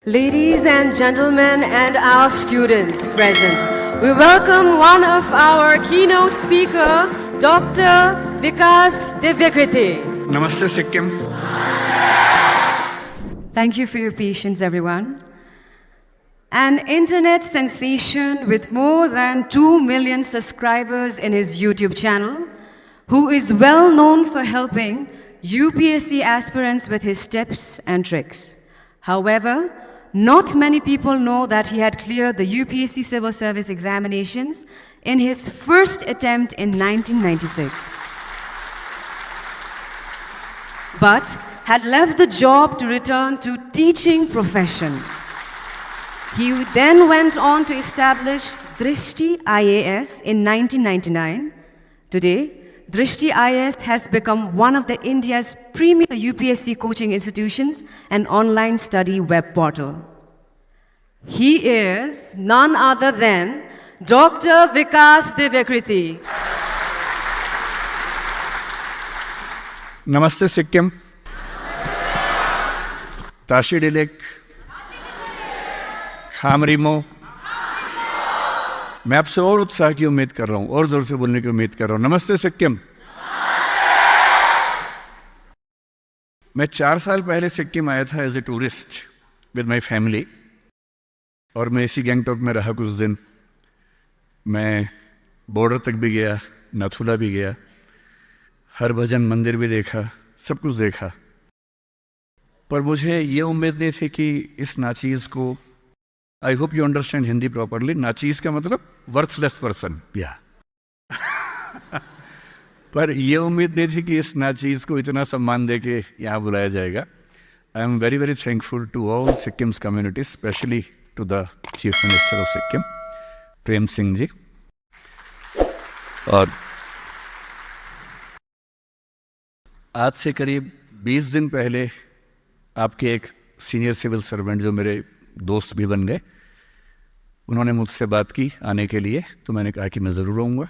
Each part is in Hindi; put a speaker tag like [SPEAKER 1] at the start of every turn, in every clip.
[SPEAKER 1] Ladies and gentlemen and our students present, we welcome one of our keynote speaker, Dr. Vikas Divyakriti.
[SPEAKER 2] Namaste Sikkim.
[SPEAKER 1] Thank you for your patience, everyone. An internet sensation with more than 2 million subscribers in his YouTube channel, who is well known for helping UPSC aspirants with his tips and tricks. However, not many people know that he had cleared the UPSC Civil Service examinations in his first attempt in 1996. But had left the job to return to teaching profession. He then went on to establish Drishti IAS in 1999. Today, Drishti IAS has become one of the India's premier UPSC coaching institutions and online study web portal. He is none other than Dr. Vikas Divyakriti.
[SPEAKER 2] Namaste Sikkim. Tashi Dilek. खामरीमो मैं आपसे और उत्साह की उम्मीद कर रहा हूं और जोर से बोलने की उम्मीद कर रहा हूं। नमस्ते सिक्किम। मैं 4 साल पहले सिक्किम आया था as a tourist with my family और मैं इसी गैंगटॉक में रहा कुछ दिन। मैं बॉर्डर तक भी गया, नाथुला भी गया, हरभजन मंदिर भी देखा, सब कुछ देखा। पर मुझे ये उम्मीद नहीं थी कि इस नाचीज़ को, I hope you understand Hindi properly, नाचीज का मतलब वर्थलेस पर्सन या पर यह उम्मीद नहीं थी कि इस नाचीज को इतना सम्मान दे के यहाँ बुलाया जाएगा। I am very very thankful to all Sikkim's community, specially to the chief minister of Sikkim Prem Singh ji. और आज से करीब 20 दिन पहले आपके एक सीनियर सिविल सर्वेंट जो मेरे दोस्त भी बन गए, उन्होंने मुझसे बात की आने के लिए, तो मैंने कहा कि मैं ज़रूर आऊँगा।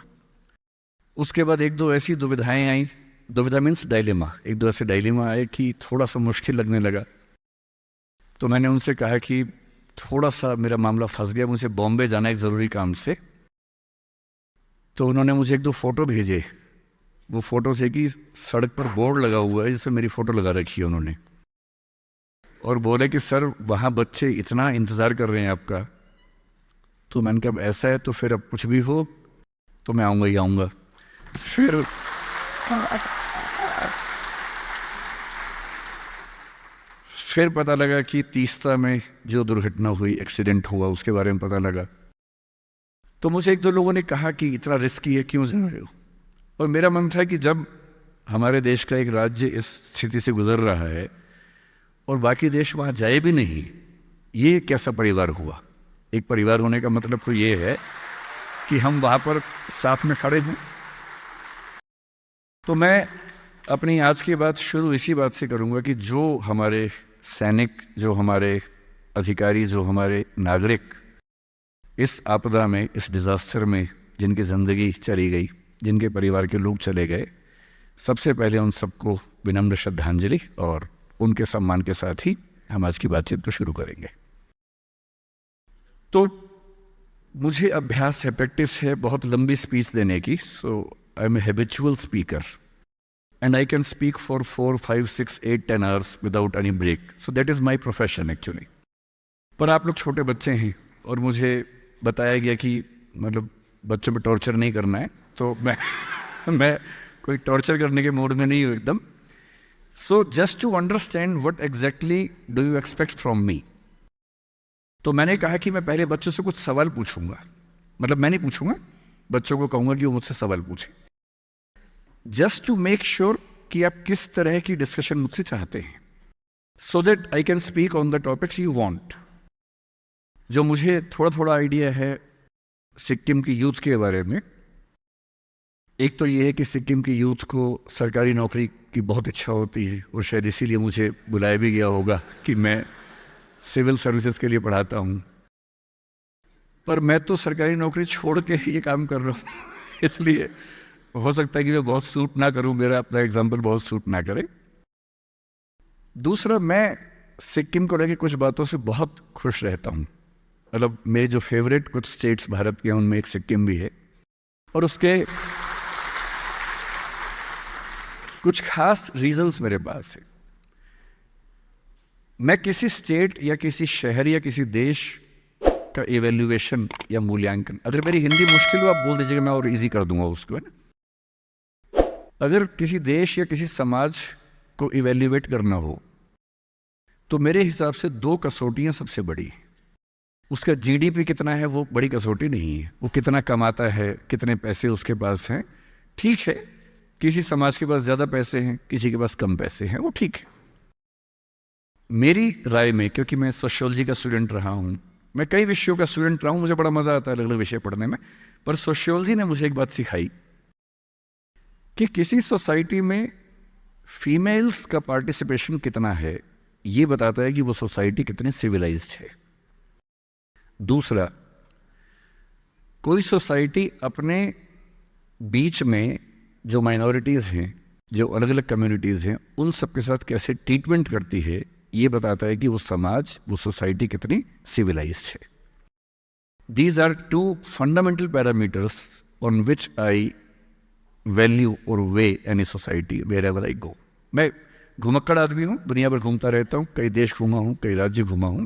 [SPEAKER 2] उसके बाद एक दो ऐसी दुविधाएं आई, दुविधा मीन्स डायलेमा, एक दो ऐसे डायलेमा आए कि थोड़ा सा मुश्किल लगने लगा। तो मैंने उनसे कहा कि थोड़ा सा मेरा मामला फंस गया, मुझे बॉम्बे जाना है एक ज़रूरी काम से। तो उन्होंने मुझे एक दो फ़ोटो भेजे। वो फ़ोटो थे कि सड़क पर बोर्ड लगा हुआ है जिसमें मेरी फ़ोटो लगा रखी है उन्होंने, और बोले कि सर वहाँ बच्चे इतना इंतज़ार कर रहे हैं आपका। तो मैंने कहा ऐसा है तो फिर अब कुछ भी हो तो मैं आऊँगा ही आऊँगा। फिर पता लगा कि तीस्ता में जो दुर्घटना हुई, एक्सीडेंट हुआ, उसके बारे में पता लगा। तो मुझे एक दो लोगों ने कहा कि इतना रिस्की है, क्यों जा रहे हो? और मेरा मन था कि जब हमारे देश का एक राज्य इस स्थिति से गुजर रहा है और बाकी देश वहाँ जाए भी नहीं, ये कैसा परिवार हुआ? एक परिवार होने का मतलब तो ये है कि हम वहाँ पर साथ में खड़े हैं। तो मैं अपनी आज की बात शुरू इसी बात से करूँगा कि जो हमारे सैनिक, जो हमारे अधिकारी, जो हमारे नागरिक इस आपदा में, इस डिज़ास्टर में जिनकी ज़िंदगी चली गई, जिनके परिवार के लोग चले गए, सबसे पहले उन सबको विनम्र श्रद्धांजलि और उनके सम्मान के साथ ही हम आज की बातचीत को शुरू करेंगे। तो मुझे अभ्यास है, प्रैक्टिस है बहुत लंबी स्पीच देने की। So I am a habitual speaker and I can speak for 4, 5, 6, 8, 10 hours without any break. So that is my profession actually. पर आप लोग छोटे बच्चे हैं और मुझे बताया गया कि मतलब बच्चों पर टॉर्चर नहीं करना है, तो मैं कोई टॉर्चर करने के मूड में नहीं हूँ एकदम। So just to understand what exactly do you expect from me? तो मैंने कहा कि मैं पहले बच्चों से कुछ सवाल पूछूंगा, मतलब मैं नहीं पूछूंगा, बच्चों को कहूंगा कि वो मुझसे सवाल पूछें, जस्ट टू मेक श्योर कि आप किस तरह की डिस्कशन मुझसे चाहते हैं, so that I can speak on the topics you want. जो मुझे थोड़ा थोड़ा आइडिया है सिक्किम की यूथ के बारे में, एक तो ये है कि सिक्किम की यूथ को सरकारी नौकरी की बहुत इच्छा होती है और शायद इसीलिए मुझे बुलाया भी गया होगा कि मैं सिविल सर्विसेज के लिए पढ़ाता हूँ। पर मैं तो सरकारी नौकरी छोड़ के ये काम कर रहा हूँ, इसलिए हो सकता है कि मैं बहुत सूट ना करूँ, मेरा अपना एग्जाम्पल बहुत सूट ना करे। दूसरा, मैं सिक्किम को लेकर कुछ बातों से बहुत खुश रहता हूँ। मतलब मेरे जो फेवरेट कुछ स्टेट्स भारत के हैं उनमें एक सिक्किम भी है, और उसके कुछ खास रीजंस मेरे पास है। मैं किसी स्टेट या किसी शहर या किसी देश का इवेल्युएशन या मूल्यांकन, अगर मेरी हिंदी मुश्किल हो आप बोल दीजिएगा, मैं और इजी कर दूंगा उसको, है ना। अगर किसी देश या किसी समाज को इवेल्युएट करना हो तो मेरे हिसाब से दो कसौटियां सबसे बड़ी हैं। उसका जीडीपी कितना है वो बड़ी कसौटी नहीं है, वो कितना कमाता है, कितने पैसे उसके पास हैं। ठीक है, किसी समाज के पास ज़्यादा पैसे हैं, किसी के पास कम पैसे हैं, वो ठीक है। मेरी राय में, क्योंकि मैं सोशियोलॉजी का स्टूडेंट रहा हूँ, मैं कई विषयों का स्टूडेंट रहा हूँ, मुझे बड़ा मज़ा आता है अलग अलग विषय पढ़ने में, पर सोशियोलॉजी ने मुझे एक बात सिखाई कि किसी सोसाइटी में फीमेल्स का पार्टिसिपेशन कितना है ये बताता है कि वो सोसाइटी कितनी सिविलाइज्ड है। दूसरा, कोई सोसाइटी अपने बीच में जो माइनॉरिटीज़ हैं, जो अलग अलग कम्युनिटीज़ हैं, उन सब के साथ कैसे ट्रीटमेंट करती है ये बताता है कि वो समाज, वो सोसाइटी कितनी सिविलाइज्ड है। These are two fundamental parameters on which I value or weigh any society wherever I go. मैं घुमक्कड़ आदमी हूँ, दुनिया भर घूमता रहता हूँ, कई देश घूमा हूँ, कई राज्य घूमा हूँ,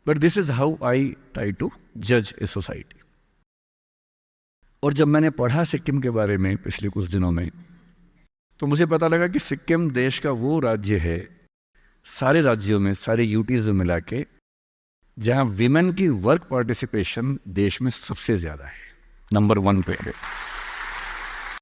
[SPEAKER 2] but this is how I try to जज ए सोसाइटी। और जब मैंने पढ़ा सिक्किम के बारे में पिछले कुछ दिनों में, तो मुझे पता लगा कि सिक्किम देश का वो राज्य है, सारे राज्यों में, सारे यूटीज में मिला के, जहाँ विमेन की वर्क पार्टिसिपेशन देश में सबसे ज़्यादा है, नंबर 1 पे है।